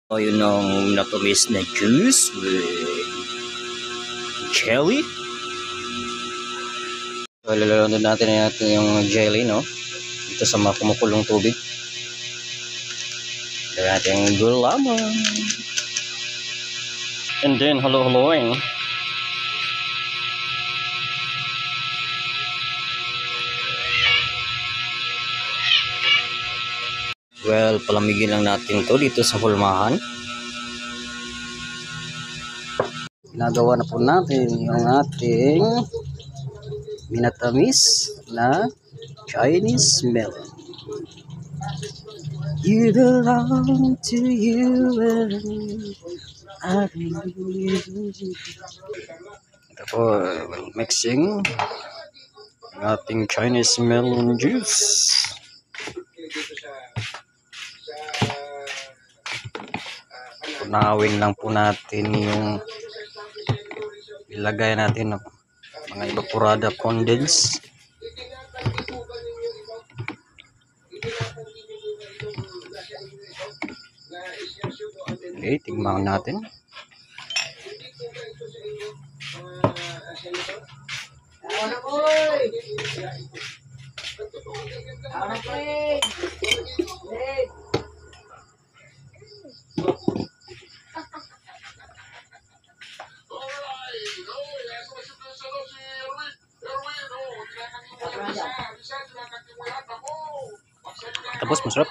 O yun ang natumis na juice with jelly. So, lalunod natin yung jelly, no? Ito sa mga kumukulong tubig. Gawin natin yung gulaman. And then, halo-haloing. Well, palamigin lang natin to dito sa hulmahan. Ginagawa na po natin yung ating minatamis na Chinese melon. You belong to you and I believe. Ito po, mixing ang ating Chinese melon juice. Punawin lang po natin yung ilagay natin ng mga evaporada condense. Okay, tingnan natin. Tapos masarap.